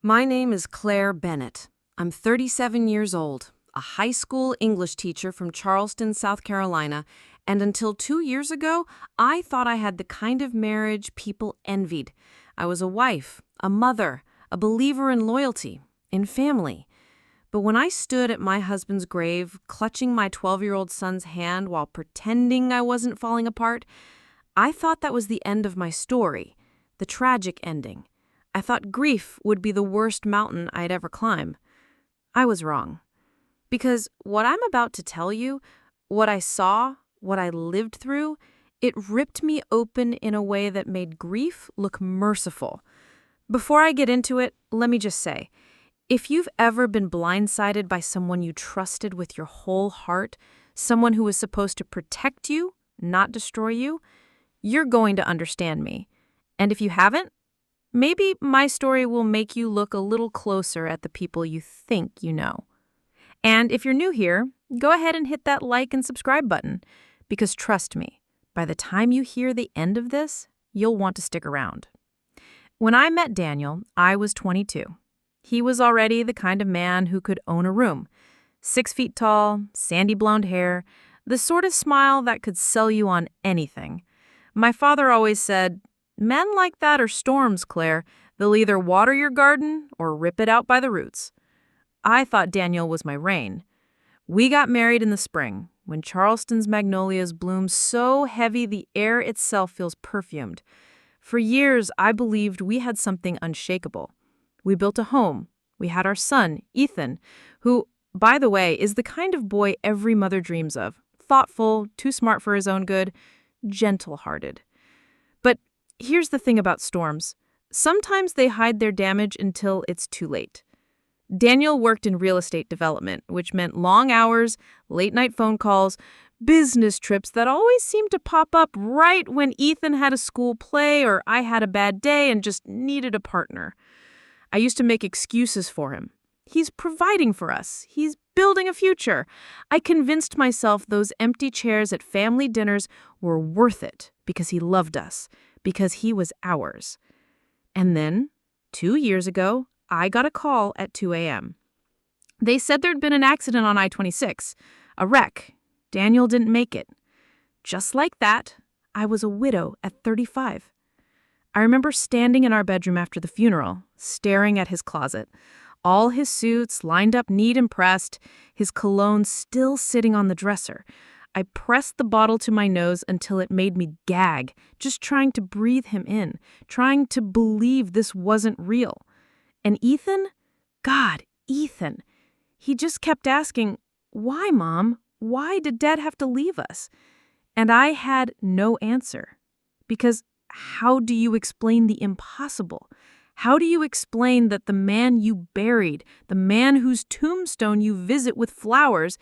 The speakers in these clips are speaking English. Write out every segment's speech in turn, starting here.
My name is Claire Bennett. I'm 37 years old, a high school English teacher from Charleston, South Carolina, and until 2 years ago, I thought I had the kind of marriage people envied. I was a wife, a mother, a believer in loyalty, in family. But when I stood at my husband's grave, clutching my 12-year-old son's hand while pretending I wasn't falling apart, I thought that was the end of my story, the tragic ending. I thought grief would be the worst mountain I'd ever climb. I was wrong. Because what I'm about to tell you, what I saw, what I lived through, it ripped me open in a way that made grief look merciful. Before I get into it, let me just say, if you've ever been blindsided by someone you trusted with your whole heart, someone who was supposed to protect you, not destroy you, you're going to understand me. And if you haven't, maybe my story will make you look a little closer at the people you think you know. And if you're new here, go ahead and hit that like and subscribe button, because trust me, by the time you hear the end of this, you'll want to stick around. When I met Daniel, I was 22. He was already the kind of man who could own a room. 6 feet tall, sandy blonde hair, the sort of smile that could sell you on anything. My father always said, "Men like that are storms, Claire. They'll either water your garden or rip it out by the roots." I thought Daniel was my rain. We got married in the spring, when Charleston's magnolias bloom so heavy the air itself feels perfumed. For years, I believed we had something unshakable. We built a home. We had our son, Ethan, who, by the way, is the kind of boy every mother dreams of. Thoughtful, too smart for his own good, gentle-hearted. But here's the thing about storms. Sometimes they hide their damage until it's too late. Daniel worked in real estate development, which meant long hours, late-night phone calls, business trips that always seemed to pop up right when Ethan had a school play or I had a bad day and just needed a partner. I used to make excuses for him. He's providing for us. He's building a future. I convinced myself those empty chairs at family dinners were worth it because he loved us, because he was ours. And then, 2 years ago, I got a call at 2 a.m. They said there'd been an accident on I-26, a wreck. Daniel didn't make it. Just like that, I was a widow at 35. I remember standing in our bedroom after the funeral, staring at his closet, all his suits lined up neat and pressed, his cologne still sitting on the dresser. I pressed the bottle to my nose until it made me gag, just trying to breathe him in, trying to believe this wasn't real. And Ethan? God, Ethan. He just kept asking, "Why, Mom? Why did Dad have to leave us?" And I had no answer. Because how do you explain the impossible? How do you explain that the man you buried, the man whose tombstone you visit with flowers,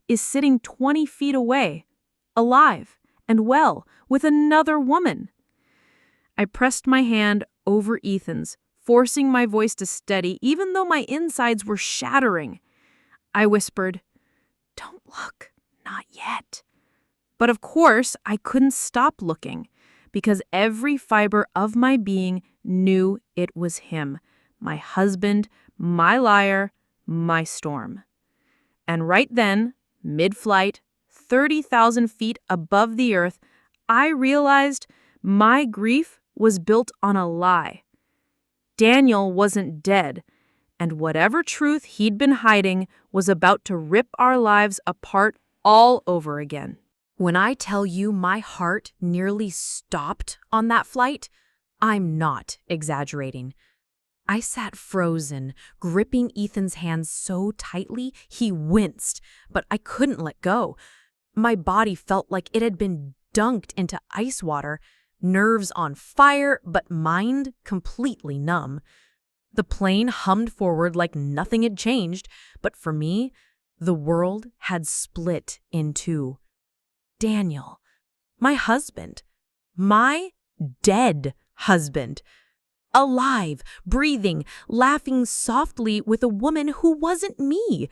is sitting 20 feet away, alive and well, with another woman? I pressed my hand over Ethan's, forcing my voice to steady, even though my insides were shattering. I whispered, "Don't look, not yet." But of course, I couldn't stop looking, because every fiber of my being knew it was him, my husband, my liar, my storm. And right then, mid-flight, 30,000 feet above the earth, I realized my grief was built on a lie. Daniel wasn't dead, and whatever truth he'd been hiding was about to rip our lives apart all over again. When I tell you my heart nearly stopped on that flight, I'm not exaggerating. I sat frozen, gripping Ethan's hands so tightly he winced, but I couldn't let go. My body felt like it had been dunked into ice water, nerves on fire, but mind completely numb. The plane hummed forward like nothing had changed, but for me, the world had split in two. Daniel, my husband, my dead husband, alive, breathing, laughing softly with a woman who wasn't me.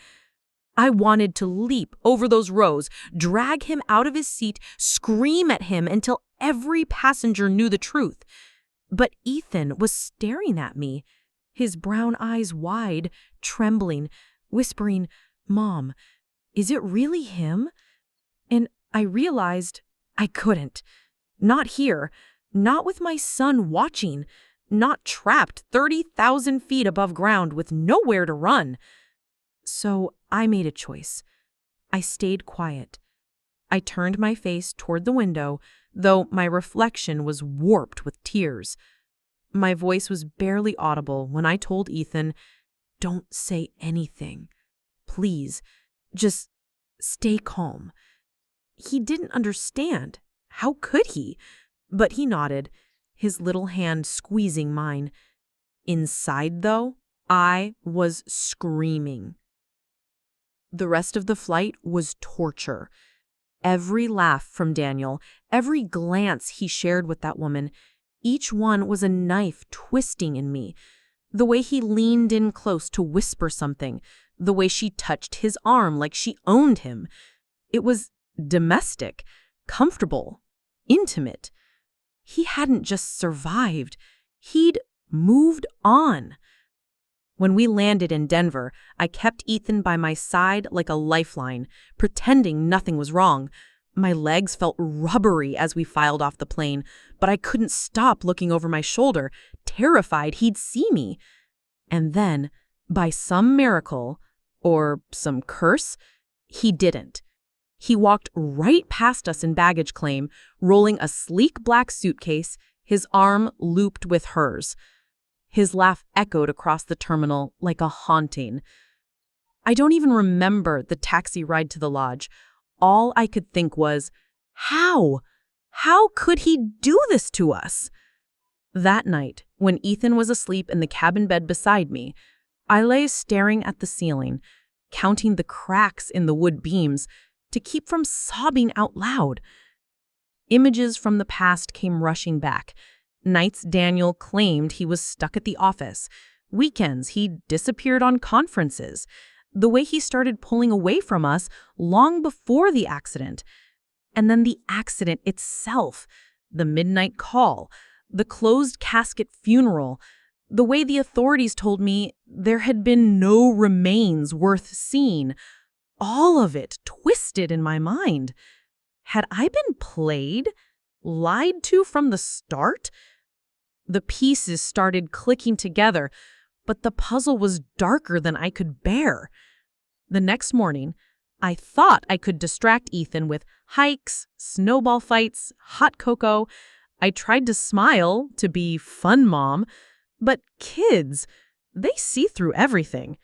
I wanted to leap over those rows, drag him out of his seat, scream at him until every passenger knew the truth. But Ethan was staring at me, his brown eyes wide, trembling, whispering, "Mom, is it really him?" And I realized I couldn't. Not here. Not with my son watching. Not trapped 30,000 feet above ground with nowhere to run. So I made a choice. I stayed quiet. I turned my face toward the window, though my reflection was warped with tears. My voice was barely audible when I told Ethan, "Don't say anything. Please, just stay calm." He didn't understand. How could he? But he nodded, his little hand squeezing mine. Inside, though, I was screaming. The rest of the flight was torture. Every laugh from Daniel, every glance he shared with that woman, each one was a knife twisting in me. The way he leaned in close to whisper something, the way she touched his arm like she owned him. It was domestic, comfortable, intimate. He hadn't just survived. He'd moved on. When we landed in Denver, I kept Ethan by my side like a lifeline, pretending nothing was wrong. My legs felt rubbery as we filed off the plane, but I couldn't stop looking over my shoulder, terrified he'd see me. And then, by some miracle, or some curse, he didn't. He walked right past us in baggage claim, rolling a sleek black suitcase, his arm looped with hers. His laugh echoed across the terminal like a haunting. I don't even remember the taxi ride to the lodge. All I could think was, how? How could he do this to us? That night, when Ethan was asleep in the cabin bed beside me, I lay staring at the ceiling, counting the cracks in the wood beams to keep from sobbing out loud. Images from the past came rushing back. Nights Daniel claimed he was stuck at the office. Weekends he disappeared on conferences. The way he started pulling away from us long before the accident. And then the accident itself. The midnight call. The closed casket funeral. The way the authorities told me there had been no remains worth seeing. All of it twisted in my mind. Had I been played? Lied to from the start? The pieces started clicking together, but the puzzle was darker than I could bear. The next morning, I thought I could distract Ethan with hikes, snowball fights, hot cocoa. I tried to smile, to be fun mom, but kids, they see through everything.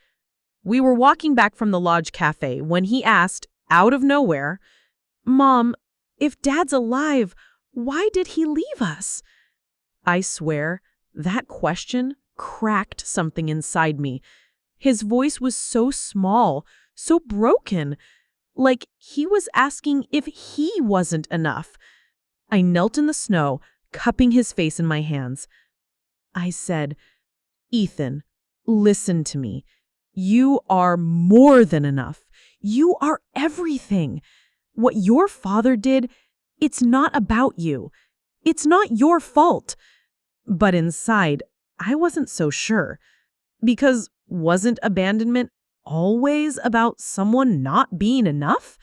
We were walking back from the lodge cafe when he asked, out of nowhere, "Mom, if Dad's alive, why did he leave us?" I swear, that question cracked something inside me. His voice was so small, so broken, like he was asking if he wasn't enough. I knelt in the snow, cupping his face in my hands. I said, "Ethan, listen to me. You are more than enough. You are everything. What your father did, it's not about you. It's not your fault." But inside, I wasn't so sure. Because wasn't abandonment always about someone not being enough?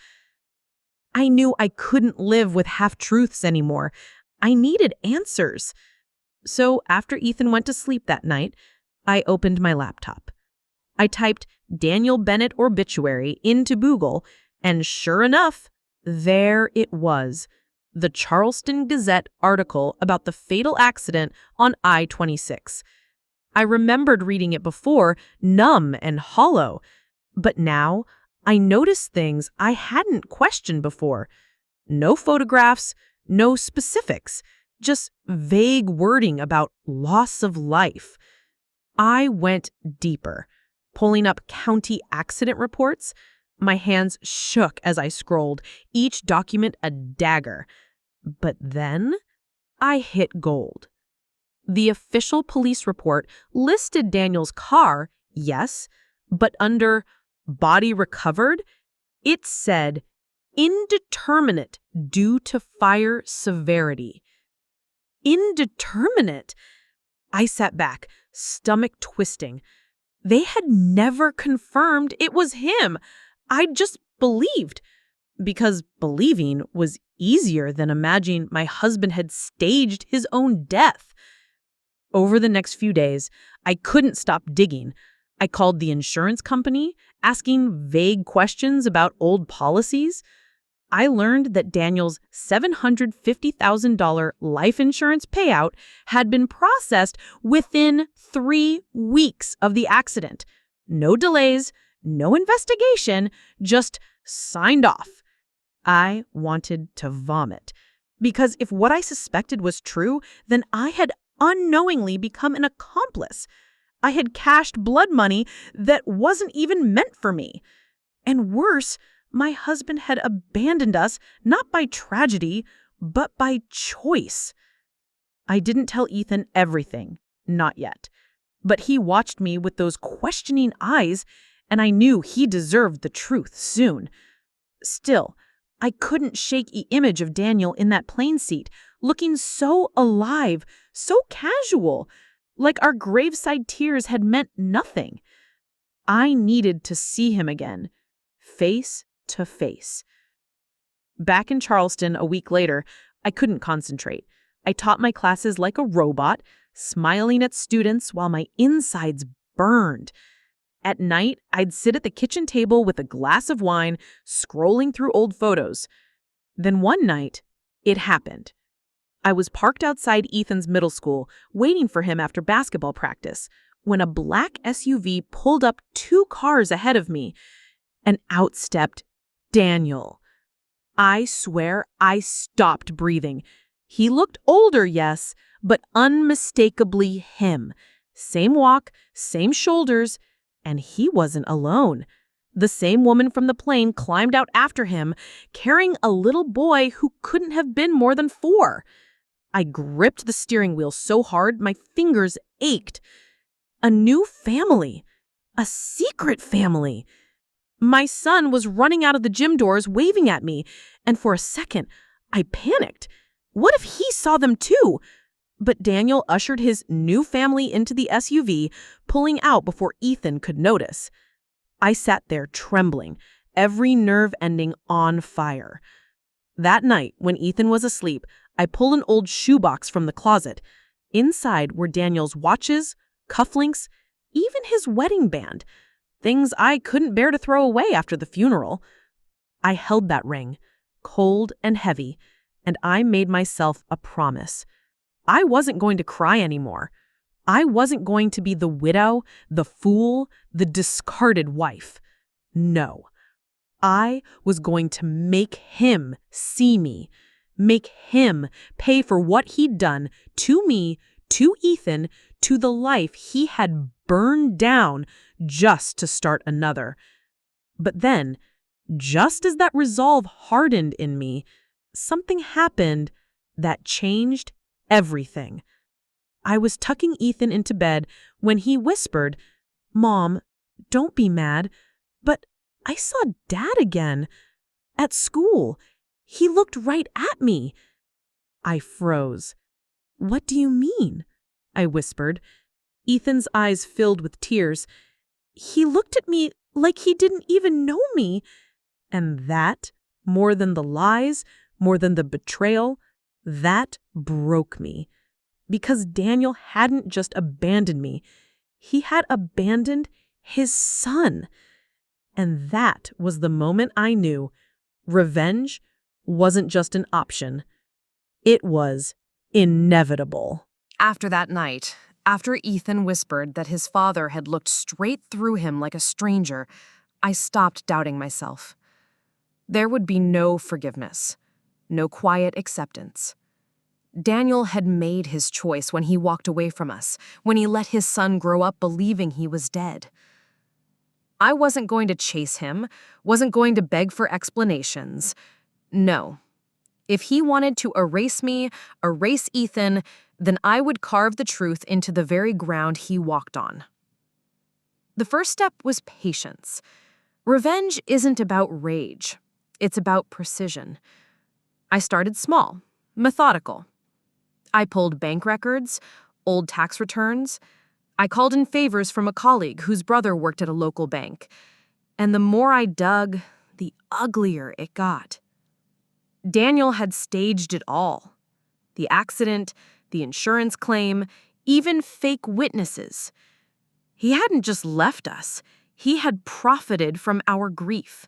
I knew I couldn't live with half-truths anymore. I needed answers. So after Ethan went to sleep that night, I opened my laptop. I typed Daniel Bennett obituary into Google, and sure enough, there it was. The Charleston Gazette article about the fatal accident on I-26. I remembered reading it before, numb and hollow. But now, I noticed things I hadn't questioned before. No photographs, no specifics, just vague wording about loss of life. I went deeper, pulling up county accident reports. My hands shook as I scrolled, each document a dagger. But then I hit gold. The official police report listed Daniel's car, yes, but under body recovered, it said indeterminate due to fire severity. Indeterminate. I sat back, stomach twisting. They had never confirmed it was him. I just believed, because believing was easier than imagining my husband had staged his own death. Over the next few days, I couldn't stop digging. I called the insurance company, asking vague questions about old policies. I learned that Daniel's $750,000 life insurance payout had been processed within 3 weeks of the accident. No delays, no investigation, just signed off. I wanted to vomit. Because if what I suspected was true, then I had unknowingly become an accomplice. I had cashed blood money that wasn't even meant for me. And worse, my husband had abandoned us not by tragedy, but by choice. I didn't tell Ethan everything, not yet. But he watched me with those questioning eyes, and I knew he deserved the truth soon. Still, I couldn't shake the image of Daniel in that plane seat, looking so alive, so casual, like our graveside tears had meant nothing. I needed to see him again, face to face. Back in Charleston a week later, I couldn't concentrate. I taught my classes like a robot, smiling at students while my insides burned. At night, I'd sit at the kitchen table with a glass of wine, scrolling through old photos. Then one night, it happened. I was parked outside Ethan's middle school, waiting for him after basketball practice, when a black SUV pulled up 2 cars ahead of me, and out stepped Daniel. I swear I stopped breathing. He looked older, yes, but unmistakably him. Same walk, same shoulders, and he wasn't alone. The same woman from the plane climbed out after him, carrying a little boy who couldn't have been more than 4. I gripped the steering wheel so hard my fingers ached. A new family. A secret family. My son was running out of the gym doors waving at me, and for a second, I panicked. What if he saw them too? But Daniel ushered his new family into the SUV, pulling out before Ethan could notice. I sat there trembling, every nerve ending on fire. That night, when Ethan was asleep, I pulled an old shoebox from the closet. Inside were Daniel's watches, cufflinks, even his wedding band. Things I couldn't bear to throw away after the funeral. I held that ring, cold and heavy, and I made myself a promise. I wasn't going to cry anymore. I wasn't going to be the widow, the fool, the discarded wife. No. I was going to make him see me, make him pay for what he'd done to me, to Ethan, to the life he had burned down just to start another. But then, just as that resolve hardened in me, something happened that changed everything. I was tucking Ethan into bed when he whispered, "Mom, don't be mad, but I saw Dad again. At school. He looked right at me." I froze. "What do you mean?" I whispered. Ethan's eyes filled with tears. "He looked at me like he didn't even know me." And that, more than the lies, more than the betrayal, that broke me. Because Daniel hadn't just abandoned me. He had abandoned his son. And that was the moment I knew revenge wasn't just an option. It was inevitable. After that night, after Ethan whispered that his father had looked straight through him like a stranger, I stopped doubting myself. There would be no forgiveness, no quiet acceptance. Daniel had made his choice when he walked away from us, when he let his son grow up believing he was dead. I wasn't going to chase him, wasn't going to beg for explanations. No. If he wanted to erase me, erase Ethan, then I would carve the truth into the very ground he walked on. The first step was patience. Revenge isn't about rage. It's about precision. I started small, methodical. I pulled bank records, Old tax returns. I called in favors from a colleague whose brother worked at a local bank. And the more I dug, the uglier it got. Daniel had staged it all. The accident, the insurance claim, even fake witnesses. He hadn't just left us. He had profited from our grief.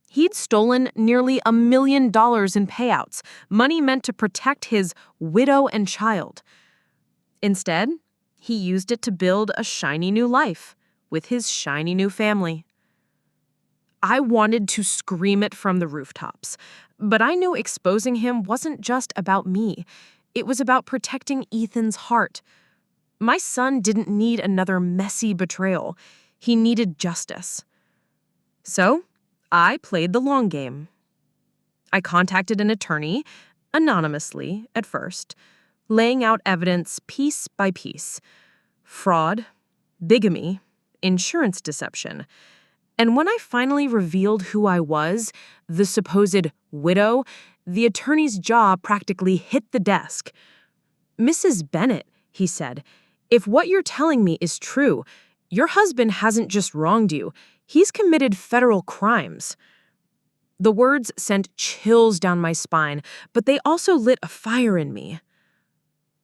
He'd stolen nearly $1 million in payouts, money meant to protect his widow and child. Instead, he used it to build a shiny new life with his shiny new family. I wanted to scream it from the rooftops, but I knew exposing him wasn't just about me. It was about protecting Ethan's heart. My son didn't need another messy betrayal. He needed justice. So, I played the long game. I contacted an attorney, anonymously at first, laying out evidence piece by piece. Fraud, bigamy, insurance deception. And when I finally revealed who I was, the supposed widow, the attorney's jaw practically hit the desk. "Mrs. Bennett," he said, "if what you're telling me is true, your husband hasn't just wronged you, he's committed federal crimes." The words sent chills down my spine, but they also lit a fire in me.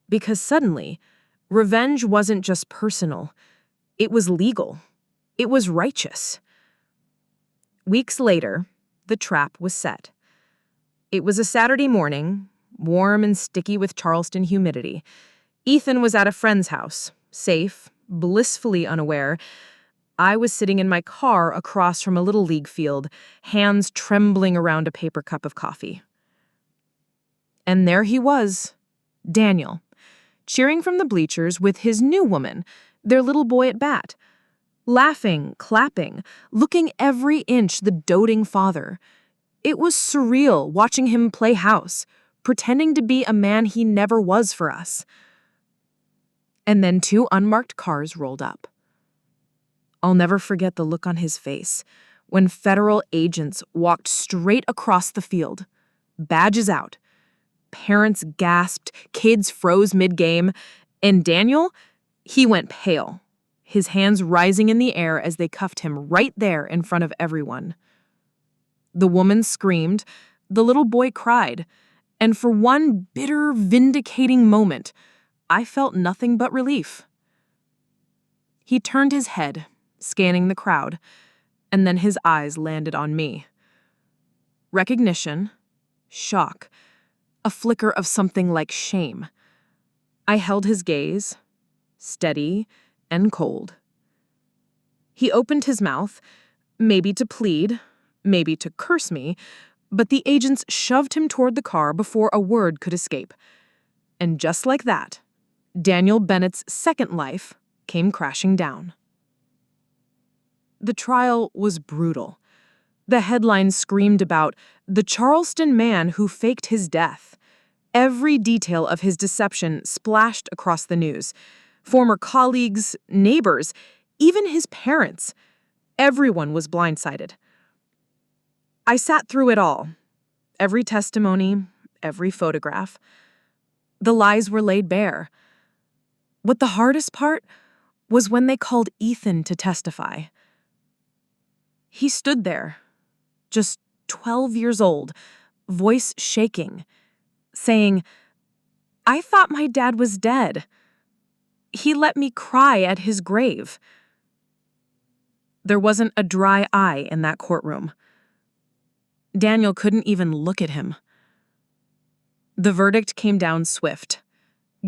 Because suddenly, revenge wasn't just personal. It was legal. It was righteous. Weeks later, the trap was set. It was a Saturday morning, warm and sticky with Charleston humidity. Ethan was at a friend's house, safe, blissfully unaware. I was sitting in my car across from a little league field, hands trembling around a paper cup of coffee. And there he was, Daniel, cheering from the bleachers with his new woman, their little boy at bat. Laughing, clapping, looking every inch the doting father. It was surreal watching him play house, pretending to be a man he never was for us. And then 2 unmarked cars rolled up. I'll never forget the look on his face when federal agents walked straight across the field, badges out. Parents gasped, kids froze mid-game, and Daniel, he went pale, his hands rising in the air as they cuffed him right there in front of everyone. The woman screamed, the little boy cried, and for one bitter, vindicating moment, I felt nothing but relief. He turned his head, scanning the crowd, and then his eyes landed on me. Recognition, shock, a flicker of something like shame. I held his gaze, steady and cold. He opened his mouth, maybe to plead, maybe to curse me, but the agents shoved him toward the car before a word could escape. And just like that, Daniel Bennett's second life came crashing down. The trial was brutal. The headlines screamed about the Charleston man who faked his death. Every detail of his deception splashed across the news. Former colleagues, neighbors, even his parents. Everyone was blindsided. I sat through it all. Every testimony, every photograph. The lies were laid bare. What the hardest part was when they called Ethan to testify. He stood there, just 12 years old, voice shaking, saying, "I thought my dad was dead. He let me cry at his grave." There wasn't a dry eye in that courtroom. Daniel couldn't even look at him. The verdict came down swift.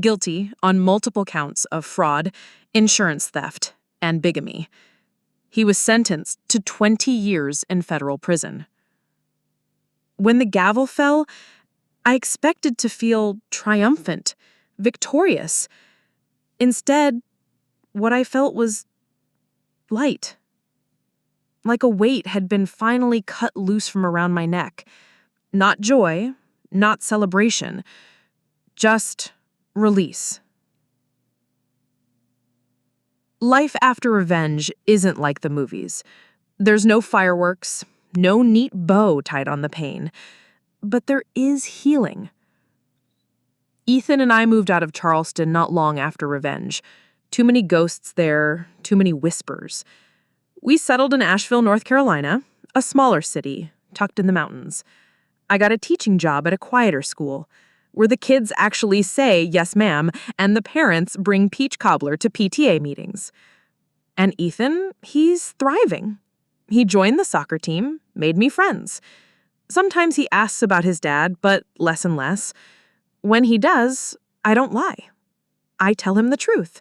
Guilty on multiple counts of fraud, insurance theft, and bigamy. He was sentenced to 20 years in federal prison. When the gavel fell, I expected to feel triumphant, victorious. Instead, what I felt was light. Like a weight had been finally cut loose from around my neck. Not joy, not celebration, just release. Life after revenge isn't like the movies. There's no fireworks, no neat bow tied on the pain. But there is healing. Ethan and I moved out of Charleston not long after Revenge. Too many ghosts there, too many whispers. We settled in Asheville, North Carolina, a smaller city, tucked in the mountains. I got a teaching job at a quieter school, where the kids actually say, "Yes, ma'am," and the parents bring peach cobbler to PTA meetings. And Ethan, he's thriving. He joined the soccer team, made me friends. Sometimes he asks about his dad, but less and less. When he does, I don't lie. I tell him the truth,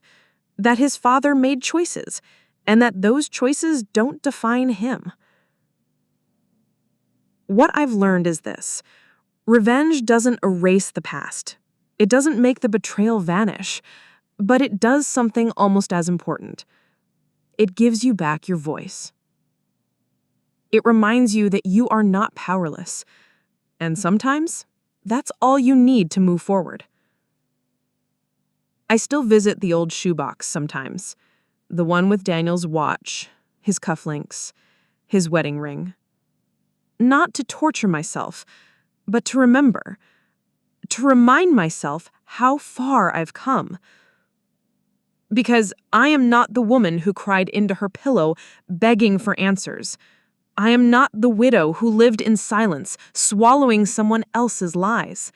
that his father made choices, and that those choices don't define him. What I've learned is this: revenge doesn't erase the past. It doesn't make the betrayal vanish, but it does something almost as important. It gives you back your voice. It reminds you that you are not powerless, and sometimes that's all you need to move forward. I still visit the old shoebox sometimes, the one with Daniel's watch, his cufflinks, his wedding ring. Not to torture myself, but to remember, to remind myself how far I've come. Because I am not the woman who cried into her pillow, begging for answers. I am not the widow who lived in silence, swallowing someone else's lies.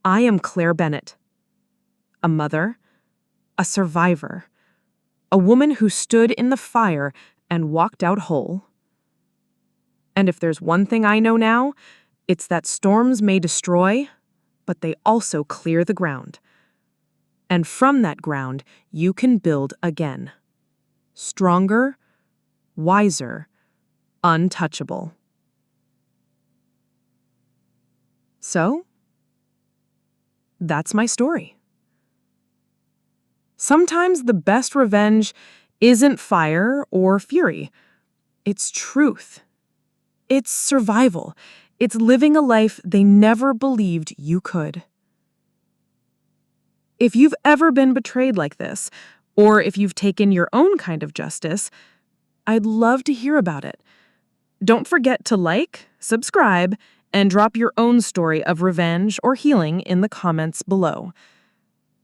I am Claire Bennett, a mother, a survivor, a woman who stood in the fire and walked out whole. And if there's one thing I know now, it's that storms may destroy, but they also clear the ground. And from that ground, you can build again. Stronger, wiser, untouchable. So, that's my story. Sometimes the best revenge isn't fire or fury. It's truth. It's survival. It's living a life they never believed you could. If you've ever been betrayed like this, or if you've taken your own kind of justice, I'd love to hear about it. Don't forget to like, subscribe, and drop your own story of revenge or healing in the comments below.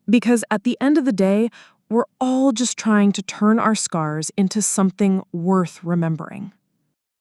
Because at the end of the day, we're all just trying to turn our scars into something worth remembering.